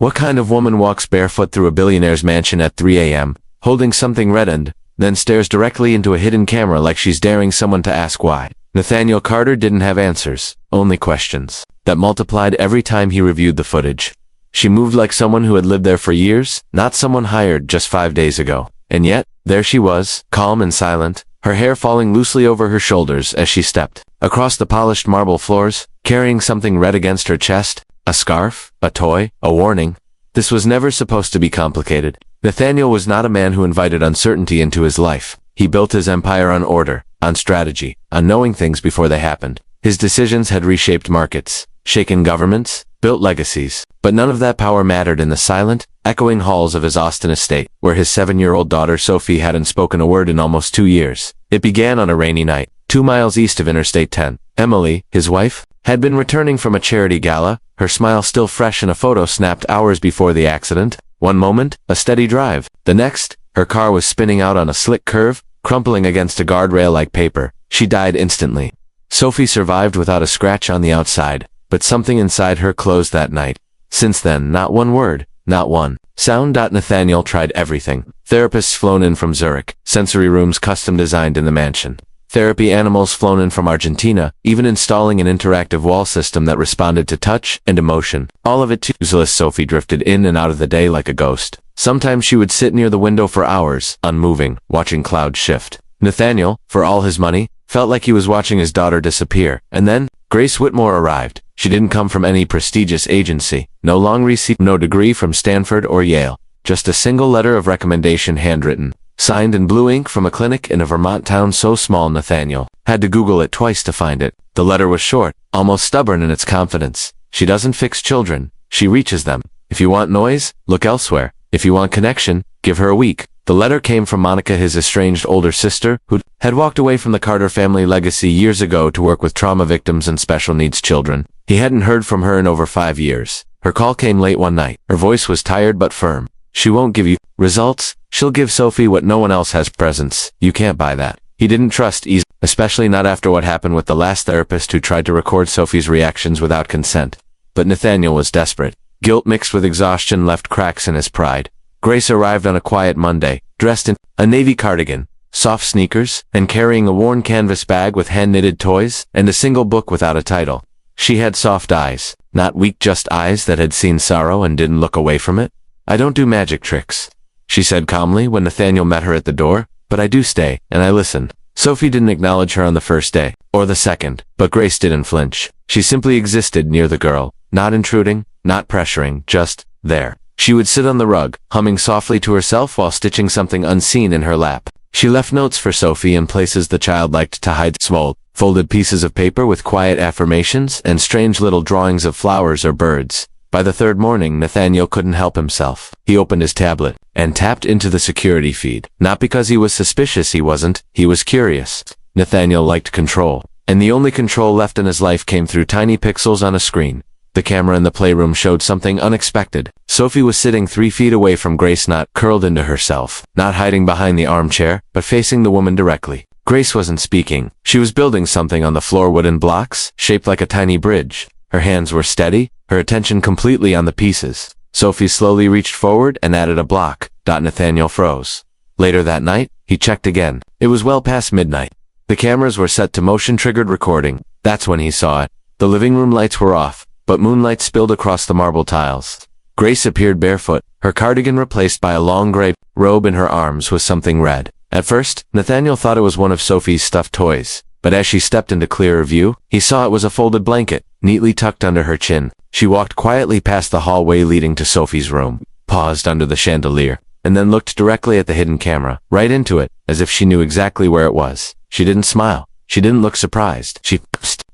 What kind of woman walks barefoot through a billionaire's mansion at 3 a.m., holding something red and then stares directly into a hidden camera like she's daring someone to ask why? Nathaniel Carter didn't have answers, only questions that multiplied every time he reviewed the footage. She moved like someone who had lived there for years, not someone hired just 5 days ago. And yet, there she was, calm and silent, her hair falling loosely over her shoulders as she stepped across the polished marble floors, carrying something red against her chest, a scarf, a toy, a warning. This was never supposed to be complicated. Nathaniel was not a man who invited uncertainty into his life. He built his empire on order, on strategy, on knowing things before they happened. His decisions had reshaped markets, shaken governments, built legacies, but none of that power mattered in the silent, echoing halls of his Austin estate, where his 7-year-old daughter Sophie hadn't spoken a word in almost 2 years. It began on a rainy night, 2 miles east of Interstate 10. Emily, his wife, had been returning from a charity gala, her smile still fresh in a photo snapped hours before the accident. One moment, a steady drive. The next, her car was spinning out on a slick curve, crumpling against a guardrail like paper. She died instantly. Sophie survived without a scratch on the outside, but something inside her closed that night. Since then, not one word, not one sound. Nathaniel tried everything. Therapists flown in from Zurich, sensory rooms custom designed in the mansion. Therapy animals flown in from Argentina, even installing an interactive wall system that responded to touch and emotion. All of it too useless. Sophie drifted in and out of the day like a ghost. Sometimes she would sit near the window for hours, unmoving, watching clouds shift. Nathaniel, for all his money, felt like he was watching his daughter disappear. And then, Grace Whitmore arrived. She didn't come from any prestigious agency, no long receipt, no degree from Stanford or Yale, just a single letter of recommendation handwritten, signed in blue ink from a clinic in a Vermont town so small Nathaniel had to Google it twice to find it. The letter was short, almost stubborn in its confidence. She doesn't fix children, she reaches them. If you want noise, look elsewhere. If you want connection, give her a week. The letter came from Monica, his estranged older sister, who had walked away from the Carter family legacy years ago to work with trauma victims and special needs children. He hadn't heard from her in over 5 years. Her call came late one night. Her voice was tired but firm. She won't give you results. She'll give Sophie what no one else has: presence. You can't buy that. He didn't trust easily, especially not after what happened with the last therapist who tried to record Sophie's reactions without consent. But Nathaniel was desperate. Guilt mixed with exhaustion left cracks in his pride. Grace arrived on a quiet Monday, dressed in a navy cardigan, soft sneakers, and carrying a worn canvas bag with hand-knitted toys and a single book without a title. She had soft eyes, not weak, just eyes that had seen sorrow and didn't look away from it. "I don't do magic tricks," she said calmly when Nathaniel met her at the door, "but I do stay, and I listen." Sophie didn't acknowledge her on the first day, or the second, but Grace didn't flinch. She simply existed near the girl, not intruding, not pressuring, just there. She would sit on the rug, humming softly to herself while stitching something unseen in her lap. She left notes for Sophie in places the child liked to hide: small, folded pieces of paper with quiet affirmations and strange little drawings of flowers or birds. By the third morning, Nathaniel couldn't help himself. He opened his tablet and tapped into the security feed. Not because he was suspicious, he wasn't. He was curious. Nathaniel liked control, and the only control left in his life came through tiny pixels on a screen. The camera in the playroom showed something unexpected. Sophie was sitting 3 feet away from Grace, not curled into herself, not hiding behind the armchair, but facing the woman directly. Grace wasn't speaking. She was building something on the floor, wooden blocks, shaped like a tiny bridge. Her hands were steady, her attention completely on the pieces. Sophie slowly reached forward and added a block. Nathaniel froze. Later that night, he checked again. It was well past midnight. The cameras were set to motion-triggered recording. That's when he saw it. The living room lights were off, but moonlight spilled across the marble tiles. Grace appeared barefoot, her cardigan replaced by a long gray robe. In her arms was something red. At first, Nathaniel thought it was one of Sophie's stuffed toys, but as she stepped into clearer view, he saw it was a folded blanket, neatly tucked under her chin. She walked quietly past the hallway leading to Sophie's room, paused under the chandelier, and then looked directly at the hidden camera, right into it, as if she knew exactly where it was. She didn't smile. She didn't look surprised. She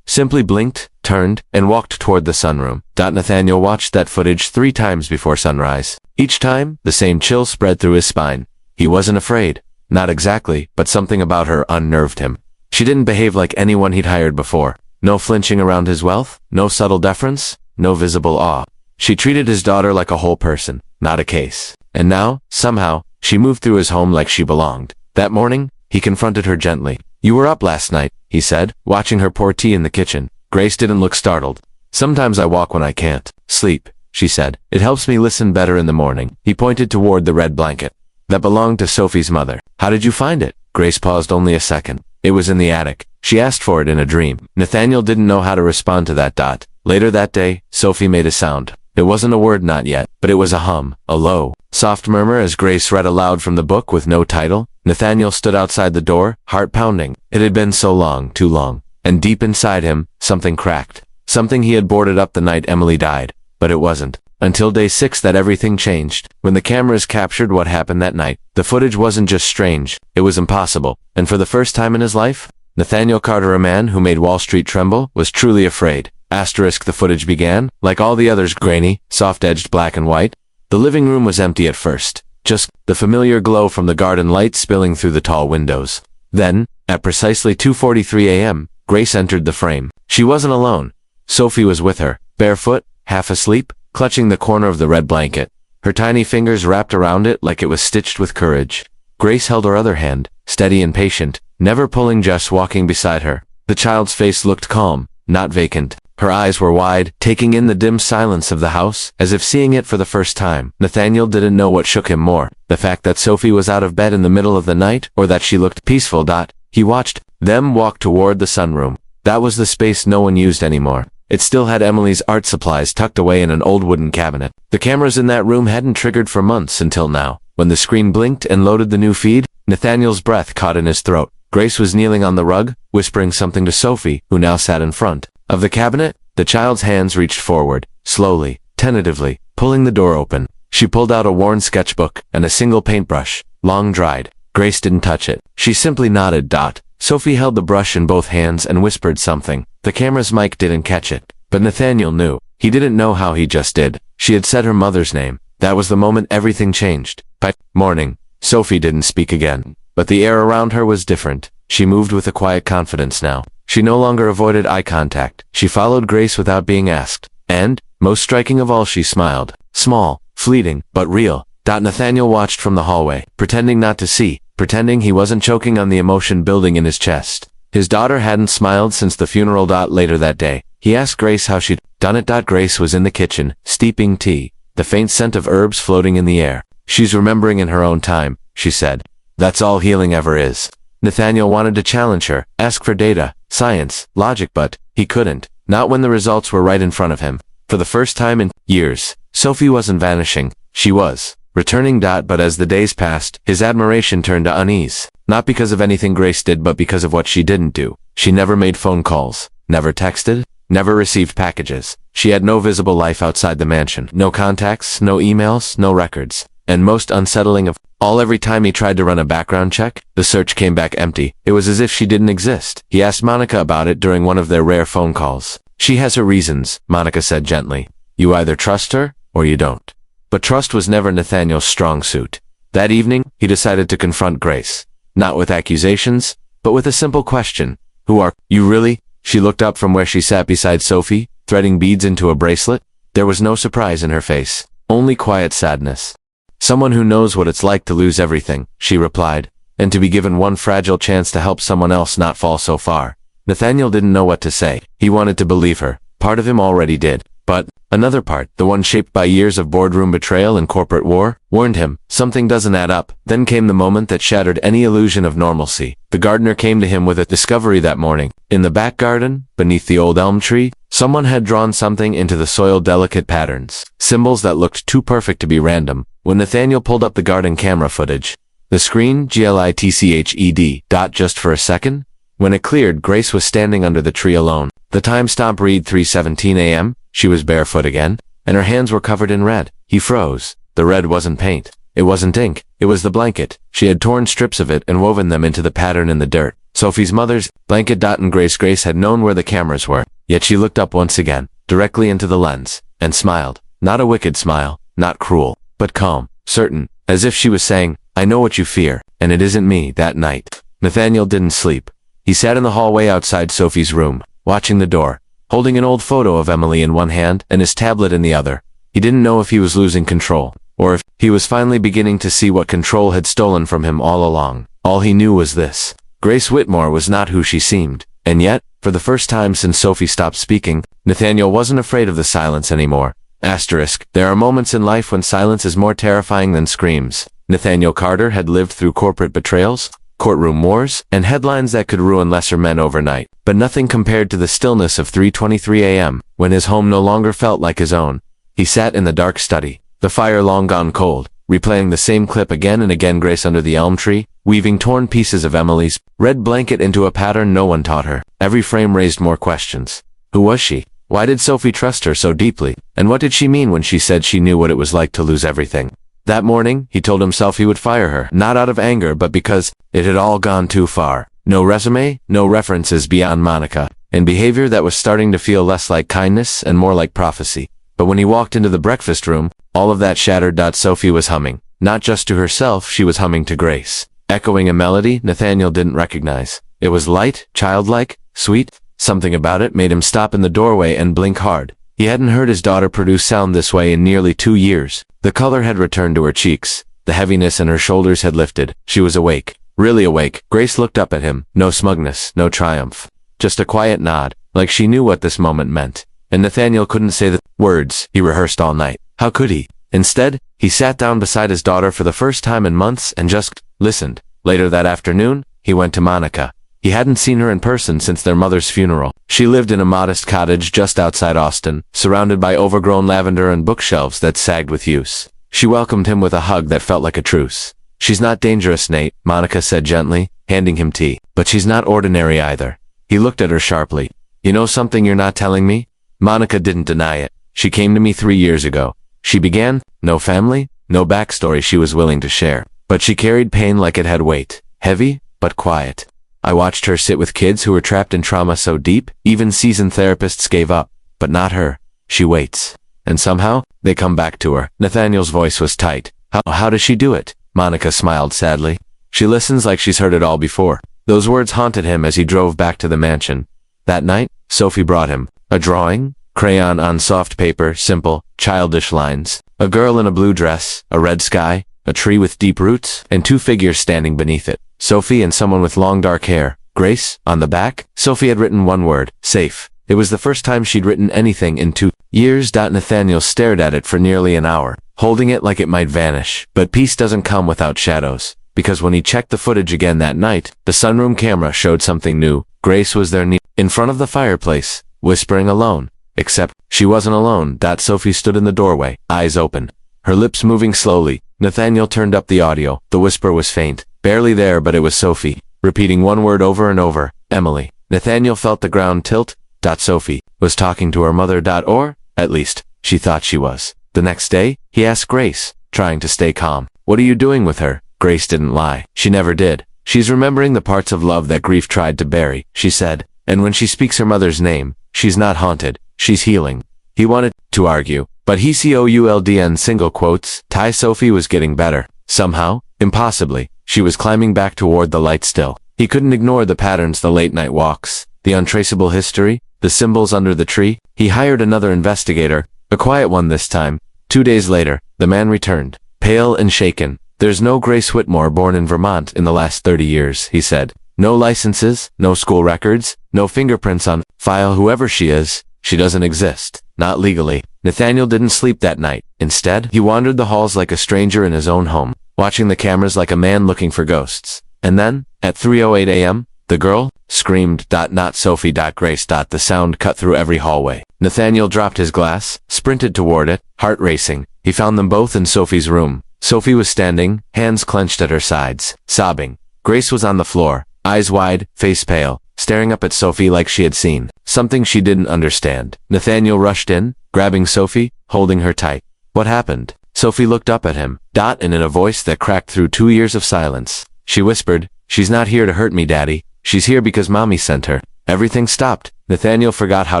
simply blinked, turned, and walked toward the sunroom. Nathaniel watched that footage 3 times before sunrise. Each time, the same chill spread through his spine. He wasn't afraid. Not exactly, but something about her unnerved him. She didn't behave like anyone he'd hired before. No flinching around his wealth, no subtle deference, no visible awe. She treated his daughter like a whole person, not a case. And now, somehow, she moved through his home like she belonged. That morning, he confronted her gently. "You were up last night," he said, watching her pour tea in the kitchen. Grace didn't look startled. "Sometimes I walk when I can't sleep," she said. It helps me listen better in the morning. He pointed toward the red blanket that belonged to Sophie's mother. How did you find it? Grace paused only a second. It was in the attic. She asked for it in a dream. Nathaniel didn't know how to respond to that. Later that day, Sophie made a sound. It wasn't a word, not yet, but it was a hum, a low, soft murmur as Grace read aloud from the book with no title. Nathaniel stood outside the door, heart pounding. It had been so long, too long. And deep inside him, something cracked. Something he had boarded up the night Emily died. But it wasn't until day 6 that everything changed. When the cameras captured what happened that night, the footage wasn't just strange, it was impossible. And for the first time in his life, Nathaniel Carter, a man who made Wall Street tremble, was truly afraid. The footage began, like all the others, grainy, soft-edged black and white. The living room was empty at first, just the familiar glow from the garden light spilling through the tall windows. Then, at precisely 2:43 a.m., Grace entered the frame. She wasn't alone. Sophie was with her, barefoot, half asleep, clutching the corner of the red blanket, her tiny fingers wrapped around it like it was stitched with courage. Grace held her other hand, steady and patient, never pulling, just walking beside her. The child's face looked calm, not vacant. Her eyes were wide, taking in the dim silence of the house, as if seeing it for the first time. Nathaniel didn't know what shook him more, the fact that Sophie was out of bed in the middle of the night, or that she looked peaceful. He watched them walk toward the sunroom. That was the space no one used anymore. It still had Emily's art supplies tucked away in an old wooden cabinet. The cameras in that room hadn't triggered for months until now. When the screen blinked and loaded the new feed, Nathaniel's breath caught in his throat. Grace was kneeling on the rug, whispering something to Sophie, who now sat in front of the cabinet. The child's hands reached forward, slowly, tentatively, pulling the door open. She pulled out a worn sketchbook and a single paintbrush, long dried. Grace didn't touch it. She simply nodded. Sophie held the brush in both hands and whispered something. The camera's mic didn't catch it, but Nathaniel knew. He didn't know how, he just did. She had said her mother's name. That was the moment everything changed. By morning, Sophie didn't speak again, but the air around her was different. She moved with a quiet confidence now. She no longer avoided eye contact. She followed Grace without being asked. And, most striking of all, she smiled. Small, fleeting, but real. Nathaniel watched from the hallway, pretending not to see, pretending he wasn't choking on the emotion building in his chest. His daughter hadn't smiled since the funeral. Later that day, he asked Grace how she'd done it. Grace was in the kitchen, steeping tea, the faint scent of herbs floating in the air. She's remembering in her own time, she said. That's all healing ever is. Nathaniel wanted to challenge her, ask for data, science, logic, but he couldn't. Not when the results were right in front of him. For the first time in years, Sophie wasn't vanishing. She was returning. But as the days passed, his admiration turned to unease. Not because of anything Grace did, but because of what she didn't do. She never made phone calls, never texted, never received packages. She had no visible life outside the mansion. No contacts, no emails, no records. And most unsettling of all, every time he tried to run a background check, the search came back empty. It was as if she didn't exist. He asked Monica about it during one of their rare phone calls. She has her reasons, Monica said gently. You either trust her, or you don't. But trust was never Nathaniel's strong suit. That evening, he decided to confront Grace. Not with accusations, but with a simple question. Who are you really? She looked up from where she sat beside Sophie, threading beads into a bracelet. There was no surprise in her face, only quiet sadness. Someone who knows what it's like to lose everything, she replied, and to be given one fragile chance to help someone else not fall so far. Nathaniel didn't know what to say. He wanted to believe her. Part of him already did. But another part, the one shaped by years of boardroom betrayal and corporate war, warned him, something doesn't add up. Then came the moment that shattered any illusion of normalcy. The gardener came to him with a discovery that morning. In the back garden, beneath the old elm tree, someone had drawn something into the soil, delicate patterns, symbols that looked too perfect to be random. When Nathaniel pulled up the garden camera footage, the screen glitched. Just for a second. When it cleared, Grace was standing under the tree alone. The timestamp read 3:17 a.m. She was barefoot again, and her hands were covered in red. He froze. The red wasn't paint. It wasn't ink. It was the blanket. She had torn strips of it and woven them into the pattern in the dirt. Sophie's mother's blanket. And Grace had known where the cameras were. Yet she looked up once again, directly into the lens, and smiled. Not a wicked smile, not cruel, but calm, certain, as if she was saying, I know what you fear, and it isn't me. That night, Nathaniel didn't sleep. He sat in the hallway outside Sophie's room, watching the door, holding an old photo of Emily in one hand and his tablet in the other. He didn't know if he was losing control, or if he was finally beginning to see what control had stolen from him all along. All he knew was this. Grace Whitmore was not who she seemed. And yet, for the first time since Sophie stopped speaking, Nathaniel wasn't afraid of the silence anymore. Asterisk, there are moments in life when silence is more terrifying than screams. Nathaniel Carter had lived through corporate betrayals, courtroom wars, and headlines that could ruin lesser men overnight. But nothing compared to the stillness of 3:23 a.m., when his home no longer felt like his own. He sat in the dark study, the fire long gone cold, replaying the same clip again and again. Grace under the elm tree, weaving torn pieces of Emily's red blanket into a pattern no one taught her. Every frame raised more questions. Who was she? Why did Sophie trust her so deeply? And what did she mean when she said she knew what it was like to lose everything? That morning, he told himself he would fire her, not out of anger, but because it had all gone too far. No resume, no references beyond Monica, and behavior that was starting to feel less like kindness and more like prophecy. But when he walked into the breakfast room, all of that shattered. Sophie was humming. Not just to herself, she was humming to Grace, echoing a melody Nathaniel didn't recognize. It was light, childlike, sweet. Something about it made him stop in the doorway and blink hard. He hadn't heard his daughter produce sound this way in nearly 2 years. The color had returned to her cheeks. The heaviness in her shoulders had lifted. She was awake. Really awake. Grace looked up at him. No smugness, no triumph. Just a quiet nod, like she knew what this moment meant. And Nathaniel couldn't say the words he rehearsed all night. How could he? Instead, he sat down beside his daughter for the first time in months and just listened. Later that afternoon, he went to Monica. He hadn't seen her in person since their mother's funeral. She lived in a modest cottage just outside Austin, surrounded by overgrown lavender and bookshelves that sagged with use. She welcomed him with a hug that felt like a truce. She's not dangerous, Nate, Monica said gently, handing him tea. But she's not ordinary either. He looked at her sharply. You know something you're not telling me? Monica didn't deny it. She came to me 3 years ago. She began, no family, no backstory she was willing to share. But she carried pain like it had weight. Heavy, but quiet. I watched her sit with kids who were trapped in trauma so deep, even seasoned therapists gave up. But not her. She waits. And somehow, they come back to her. Nathaniel's voice was tight. How does she do it? Monica smiled sadly. She listens like she's heard it all before. Those words haunted him as he drove back to the mansion. That night, Sophie brought him a drawing, crayon on soft paper, simple, childish lines. A girl in a blue dress, a red sky, a tree with deep roots, and 2 figures standing beneath it. Sophie and someone with long dark hair. Grace, on the back. Sophie had written one word, safe. It was the first time she'd written anything in 2 years. Nathaniel stared at it for nearly an hour, holding it like it might vanish. But peace doesn't come without shadows. Because when he checked the footage again that night, the sunroom camera showed something new. Grace was there in front of the fireplace, whispering alone. Except, she wasn't alone. Sophie stood in the doorway, eyes open, her lips moving slowly. Nathaniel turned up the audio. The whisper was faint, barely there, but it was Sophie, repeating one word over and over, Emily. Nathaniel felt the ground tilt. Sophie was talking to her mother. Or, at least, she thought she was. The next day, he asked Grace, trying to stay calm. What are you doing with her? Grace didn't lie. She never did. She's remembering the parts of love that grief tried to bury, she said. And when she speaks her mother's name, she's not haunted. She's healing. He wanted to argue, but he could in single quotes. Sophie was getting better. Somehow, impossibly, she was climbing back toward the light still. He couldn't ignore the patterns, the late night walks, the untraceable history, the symbols under the tree. He hired another investigator, a quiet one this time. 2 days later, the man returned, pale and shaken. There's no Grace Whitmore born in Vermont in the last 30 years, he said. No licenses, no school records, no fingerprints on file. Whoever she is, she doesn't exist. Not legally. Nathaniel didn't sleep that night. Instead, he wandered the halls like a stranger in his own home, watching the cameras like a man looking for ghosts. And then, at 3:08 a.m., the girl screamed. Not Sophie. Grace. The sound cut through every hallway. Nathaniel dropped his glass, sprinted toward it, heart racing. He found them both in Sophie's room. Sophie was standing, hands clenched at her sides, sobbing. Grace was on the floor, eyes wide, face pale, staring up at Sophie like she had seen something she didn't understand. Nathaniel rushed in, grabbing Sophie, holding her tight. What happened? Sophie looked up at him, and in a voice that cracked through 2 years of silence, she whispered, She's not here to hurt me, Daddy. She's here because Mommy sent her. Everything stopped. Nathaniel forgot how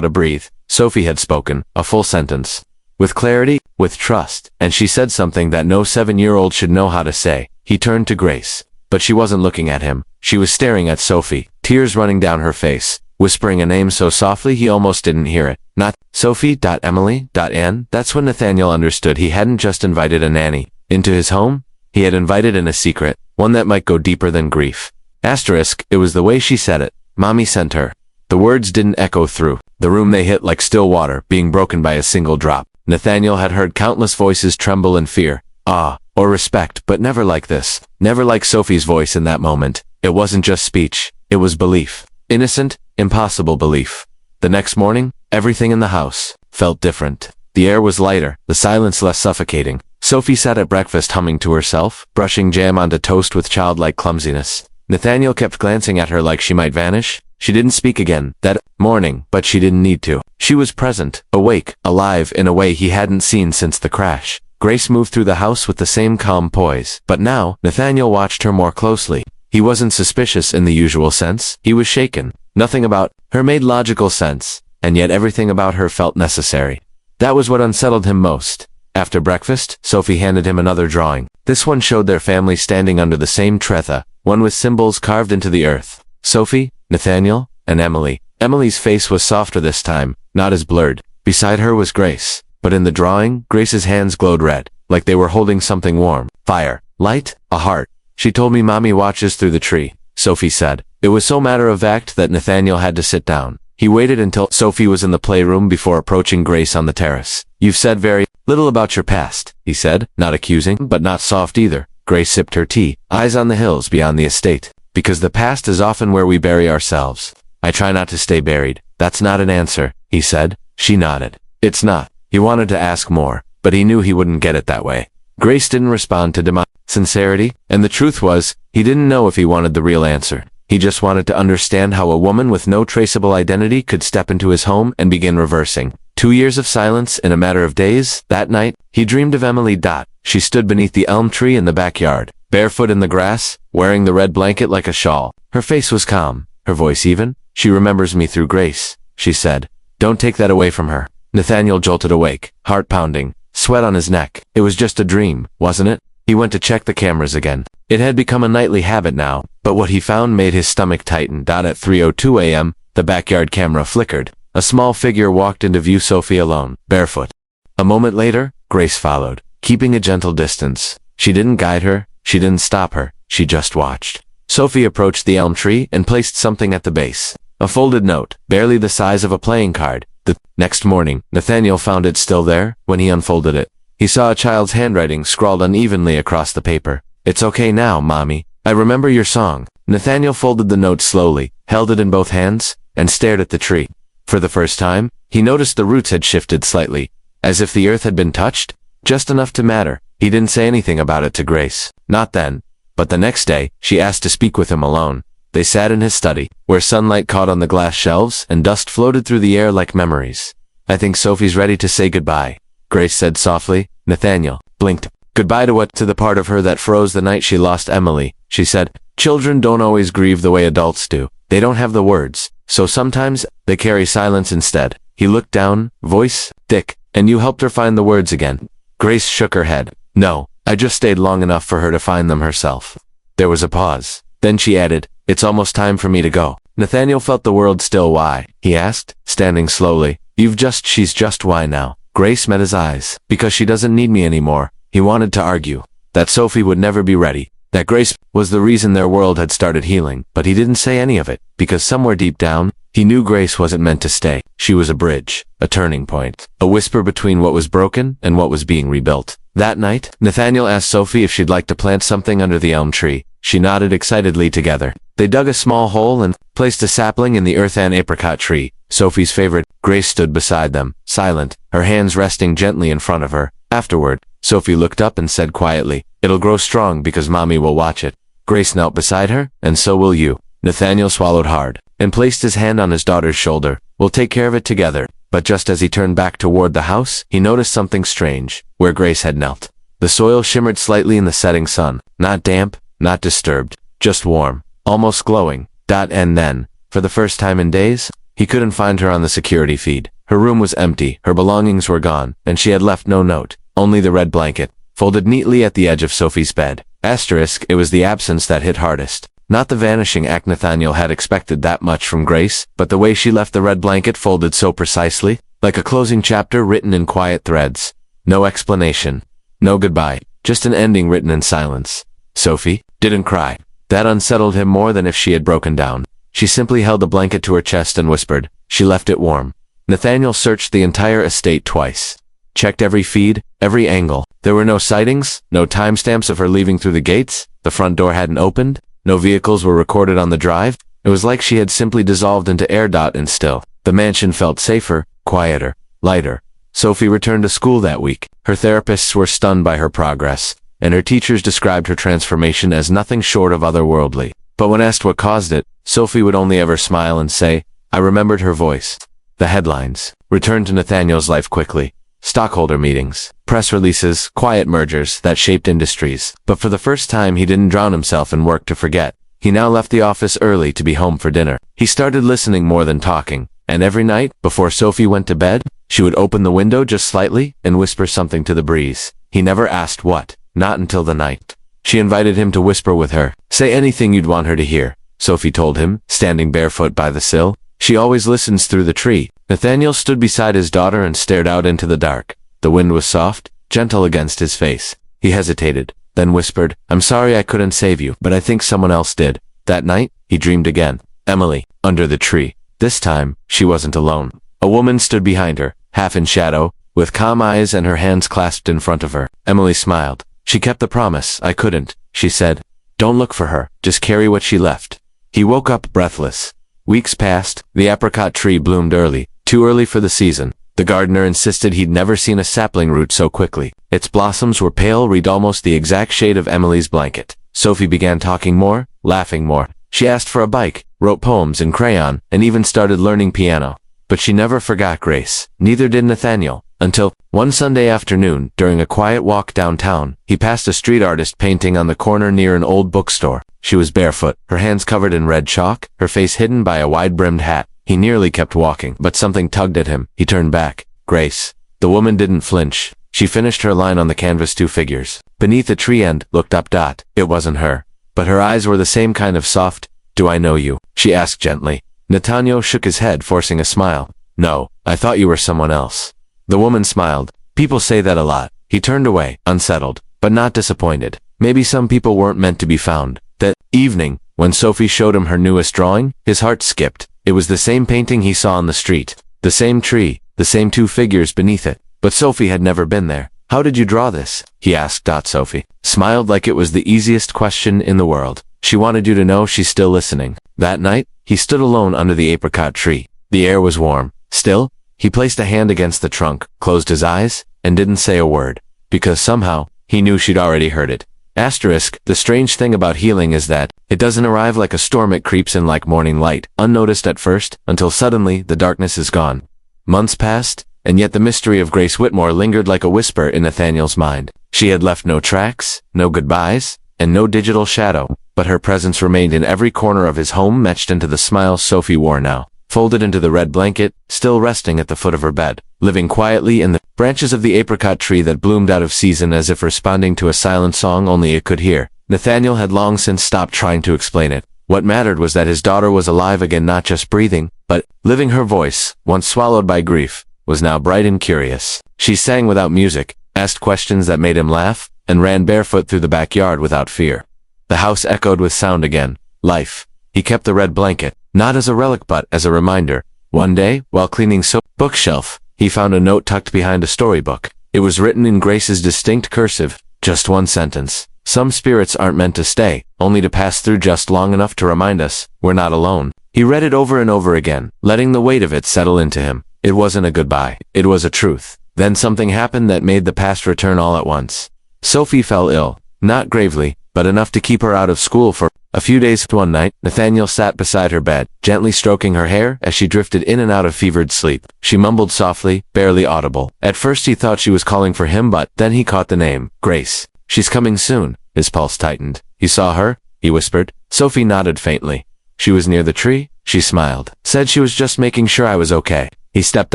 to breathe. Sophie had spoken, a full sentence. With clarity, with trust, and she said something that no 7-year-old should know how to say. He turned to Grace, but she wasn't looking at him. She was staring at Sophie, tears running down her face, whispering a name so softly he almost didn't hear it. Not Sophie. Emily. Anne. That's when Nathaniel understood he hadn't just invited a nanny into his home. He had invited in a secret, one that might go deeper than grief. Asterisk, it was the way she said it. Mommy sent her. The words didn't echo through the room. They hit like still water, being broken by a single drop. Nathaniel had heard countless voices tremble in fear, awe, or respect, but never like this. Never like Sophie's voice in that moment. It wasn't just speech. It was belief. Innocent, impossible belief. The next morning, everything in the house felt different. The air was lighter, the silence less suffocating. Sophie sat at breakfast humming to herself, brushing jam onto toast with childlike clumsiness. Nathaniel kept glancing at her like she might vanish. She didn't speak again that morning, but she didn't need to. She was present, awake, alive in a way he hadn't seen since the crash. Grace moved through the house with the same calm poise, but now, Nathaniel watched her more closely. He wasn't suspicious in the usual sense. He was shaken. Nothing about her made logical sense, and yet everything about her felt necessary. That was what unsettled him most. After breakfast, Sophie handed him another drawing. This one showed their family standing under the same tretha, one with symbols carved into the earth. Sophie, Nathaniel, and Emily. Emily's face was softer this time, not as blurred. Beside her was Grace. But in the drawing, Grace's hands glowed red, like they were holding something warm. Fire. Light. A heart. She told me Mommy watches through the tree, Sophie said. It was so matter-of-fact that Nathaniel had to sit down. He waited until Sophie was in the playroom before approaching Grace on the terrace. You've said very little about your past, he said, not accusing, but not soft either. Grace sipped her tea, eyes on the hills beyond the estate. Because the past is often where we bury ourselves. I try not to stay buried. That's not an answer, he said. She nodded. It's not. He wanted to ask more, but he knew he wouldn't get it that way. Grace didn't respond to sincerity, and the truth was, he didn't know if he wanted the real answer. He just wanted to understand how a woman with no traceable identity could step into his home and begin reversing. 2 years of silence in a matter of days. That night, he dreamed of Emily. She stood beneath the elm tree in the backyard, barefoot in the grass, wearing the red blanket like a shawl. Her face was calm, her voice even. She remembers me through Grace, she said. Don't take that away from her. Nathaniel jolted awake, heart pounding, sweat on his neck. It was just a dream, wasn't it? He went to check the cameras again. It had become a nightly habit now, but what he found made his stomach tighten. At 3:02 a.m., the backyard camera flickered. A small figure walked into view, Sophie alone, barefoot. A moment later, Grace followed, keeping a gentle distance. She didn't guide her, she didn't stop her, she just watched. Sophie approached the elm tree and placed something at the base. A folded note, barely the size of a playing card. The next morning, Nathaniel found it still there. When he unfolded it, he saw a child's handwriting scrawled unevenly across the paper. It's okay now, Mommy. I remember your song. Nathaniel folded the note slowly, held it in both hands, and stared at the tree. For the first time, he noticed the roots had shifted slightly, as if the earth had been touched, just enough to matter. He didn't say anything about it to Grace. Not then. But the next day, she asked to speak with him alone. They sat in his study, where sunlight caught on the glass shelves and dust floated through the air like memories. I think Sophie's ready to say goodbye, Grace said softly. Nathaniel blinked. Goodbye to what? To the part of her that froze the night she lost Emily, she said. Children don't always grieve the way adults do. They don't have the words, so sometimes they carry silence instead. He looked down, voice thick, and you helped her find the words again. Grace shook her head. No, I just stayed long enough for her to find them herself. There was a pause. Then she added, it's almost time for me to go. Nathaniel felt the world still. Why? He asked, standing slowly. She's just why now? Grace met his eyes. Because she doesn't need me anymore. He wanted to argue that Sophie would never be ready, that Grace was the reason their world had started healing, but he didn't say any of it, because somewhere deep down, he knew Grace wasn't meant to stay. She was a bridge, a turning point, a whisper between what was broken and what was being rebuilt. That night, Nathaniel asked Sophie if she'd like to plant something under the elm tree. She nodded excitedly. Together, they dug a small hole and placed a sapling in the earth. An apricot tree, Sophie's favorite. Grace stood beside them, silent, her hands resting gently in front of her. Afterward, Sophie looked up and said quietly, it'll grow strong because Mommy will watch it. Grace knelt beside her, and so will you. Nathaniel swallowed hard and placed his hand on his daughter's shoulder. We'll take care of it together. But just as he turned back toward the house, he noticed something strange. Where Grace had knelt, the soil shimmered slightly in the setting sun, not damp, not disturbed, just warm, almost glowing. And then, for the first time in days, he couldn't find her on the security feed. Her room was empty, her belongings were gone, and she had left no note, only the red blanket, folded neatly at the edge of Sophie's bed. It was the absence that hit hardest. Not the vanishing act. Nathaniel had expected that much from Grace, but the way she left the red blanket folded so precisely, like a closing chapter written in quiet threads. No explanation, no goodbye, just an ending written in silence. Sophie didn't cry. That unsettled him more than if she had broken down. She simply held the blanket to her chest and whispered. She left it warm. Nathaniel searched the entire estate twice. checked every feed, every angle. There were no sightings, no timestamps of her leaving through the gates, the front door hadn't opened, no vehicles were recorded on the drive. It was like she had simply dissolved into air. And still, the mansion felt safer, quieter, lighter. Sophie returned to school that week. Her therapists were stunned by her progress, and her teachers described her transformation as nothing short of otherworldly. But when asked what caused it, Sophie would only ever smile and say, "I remembered her voice." The headlines returned to Nathaniel's life quickly. Stockholder meetings, press releases, quiet mergers that shaped industries. But for the first time, he didn't drown himself in work to forget. He now left the office early to be home for dinner. He started listening more than talking, and every night, before Sophie went to bed, she would open the window just slightly and whisper something to the breeze. He never asked what, not until the night. She invited him to whisper with her. "Say anything you'd want her to hear," Sophie told him, standing barefoot by the sill. "She always listens through the tree." Nathaniel stood beside his daughter and stared out into the dark. The wind was soft, gentle against his face. He hesitated, then whispered, "I'm sorry I couldn't save you, but I think someone else did." That night, he dreamed again. Emily, under the tree. This time, she wasn't alone. A woman stood behind her, half in shadow, with calm eyes and her hands clasped in front of her. Emily smiled. "She kept the promise. I couldn't," she said. "Don't look for her. Just carry what she left." He woke up breathless. Weeks passed. The apricot tree bloomed early, too early for the season. The gardener insisted he'd never seen a sapling root so quickly. Its blossoms were pale red, almost the exact shade of Emily's blanket. Sophie began talking more, laughing more. She asked for a bike, wrote poems in crayon, and even started learning piano. But she never forgot Grace. Neither did Nathaniel. Until, one Sunday afternoon, during a quiet walk downtown, he passed a street artist painting on the corner near an old bookstore. She was barefoot, her hands covered in red chalk, her face hidden by a wide-brimmed hat. He nearly kept walking, but something tugged at him. He turned back. Grace. The woman didn't flinch. She finished her line on the canvas, two figures. Beneath the tree end, looked up. It wasn't her. But her eyes were the same kind of soft. "Do I know you?" she asked gently. Nathaniel shook his head, forcing a smile. "No, I thought you were someone else." The woman smiled. "People say that a lot." He turned away, unsettled, but not disappointed. Maybe some people weren't meant to be found. That evening, when Sophie showed him her newest drawing, his heart skipped. It was the same painting he saw on the street. The same tree, the same two figures beneath it. But Sophie had never been there. "How did you draw this?" he asked. Sophie smiled like it was the easiest question in the world. "She wanted you to know she's still listening." That night, he stood alone under the apricot tree. The air was warm. Still, he placed a hand against the trunk, closed his eyes, and didn't say a word. Because somehow, he knew she'd already heard it. The strange thing about healing is that it doesn't arrive like a storm. It creeps in like morning light, unnoticed at first, until suddenly the darkness is gone. Months passed, and yet the mystery of Grace Whitmore lingered like a whisper in Nathaniel's mind. She had left no tracks, no goodbyes, and no digital shadow, but her presence remained in every corner of his home, etched into the smile Sophie wore now, folded into the red blanket, still resting at the foot of her bed, living quietly in the branches of the apricot tree that bloomed out of season, as if responding to a silent song only it could hear. Nathaniel had long since stopped trying to explain it. What mattered was that his daughter was alive again, not just breathing, but living. Her voice, once swallowed by grief, was now bright and curious. She sang without music, asked questions that made him laugh, and ran barefoot through the backyard without fear. The house echoed with sound again. Life. He kept the red blanket, not as a relic but as a reminder. One day, while cleaning bookshelf, he found a note tucked behind a storybook. It was written in Grace's distinct cursive, just one sentence. "Some spirits aren't meant to stay, only to pass through just long enough to remind us we're not alone." He read it over and over again, letting the weight of it settle into him. It wasn't a goodbye. It was a truth. Then something happened that made the past return all at once. Sophie fell ill. Not gravely, but enough to keep her out of school for a few days. One night, Nathaniel sat beside her bed, gently stroking her hair as she drifted in and out of fevered sleep. She mumbled softly, barely audible. At first he thought she was calling for him, but then he caught the name, Grace. "She's coming soon." His pulse tightened. "You saw her?" he whispered. Sophie nodded faintly. "She was near the tree?" She smiled. "Said she was just making sure I was okay." He stepped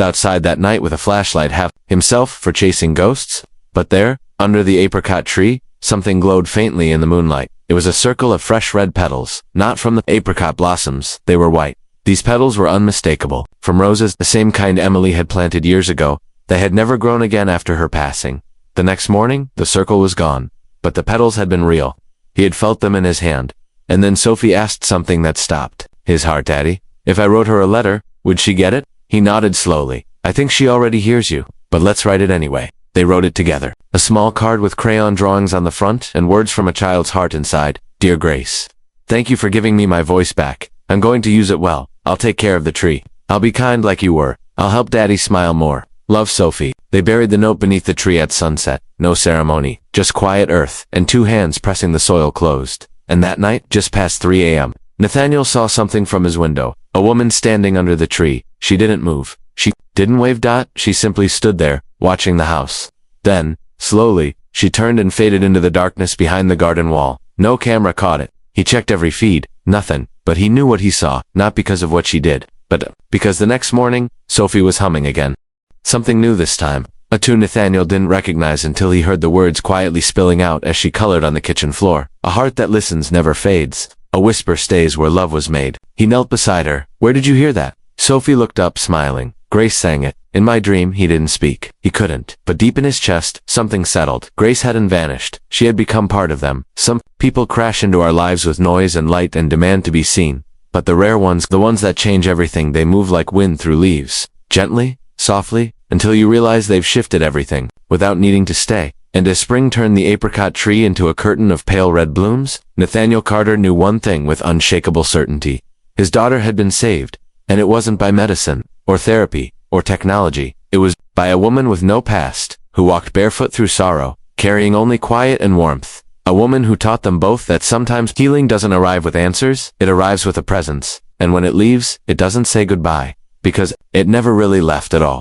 outside that night with a flashlight, half himself for chasing ghosts. But there, under the apricot tree, something glowed faintly in the moonlight. It was a circle of fresh red petals, not from the apricot blossoms. They were white. These petals were unmistakable. From roses, the same kind Emily had planted years ago. They had never grown again after her passing. The next morning, the circle was gone. But the petals had been real. He had felt them in his hand. And then Sophie asked something that stopped his heart. "Daddy, if I wrote her a letter, would she get it?" He nodded slowly. "I think she already hears you." but let's write it anyway. They wrote it together. A small card with crayon drawings on the front and words from a child's heart inside. Dear Grace, thank you for giving me my voice back. I'm going to use it well. I'll take care of the tree. I'll be kind like you were. I'll help Daddy smile more. Love, Sophie. They buried the note beneath the tree at sunset. No ceremony, just quiet earth, and 2 hands pressing the soil closed. And that night, just past 3 a.m., Nathaniel saw something from his window. A woman standing under the tree. She didn't move. She didn't wave. She simply stood there, watching the house. Then, slowly, she turned and faded into the darkness behind the garden wall. No camera caught it. He checked every feed. Nothing. But he knew what he saw, not because of what she did, but because the next morning, Sophie was humming again. Something new this time. A tune Nathaniel didn't recognize until he heard the words quietly spilling out as she colored on the kitchen floor. A heart that listens never fades. A whisper stays where love was made. He knelt beside her. Where did you hear that? Sophie looked up, smiling. Grace sang it. In my dream, he didn't speak. He couldn't. But deep in his chest, something settled. Grace hadn't vanished. She had become part of them. Some people crash into our lives with noise and light and demand to be seen. But the rare ones, the ones that change everything, they move like wind through leaves. Gently, softly, until you realize they've shifted everything, without needing to stay. And as spring turned the apricot tree into a curtain of pale red blooms, Nathaniel Carter knew one thing with unshakable certainty. His daughter had been saved. And it wasn't by medicine, or therapy, or technology. It was by a woman with no past, who walked barefoot through sorrow, carrying only quiet and warmth. A woman who taught them both that sometimes healing doesn't arrive with answers, it arrives with a presence. And when it leaves, it doesn't say goodbye, because it never really left at all.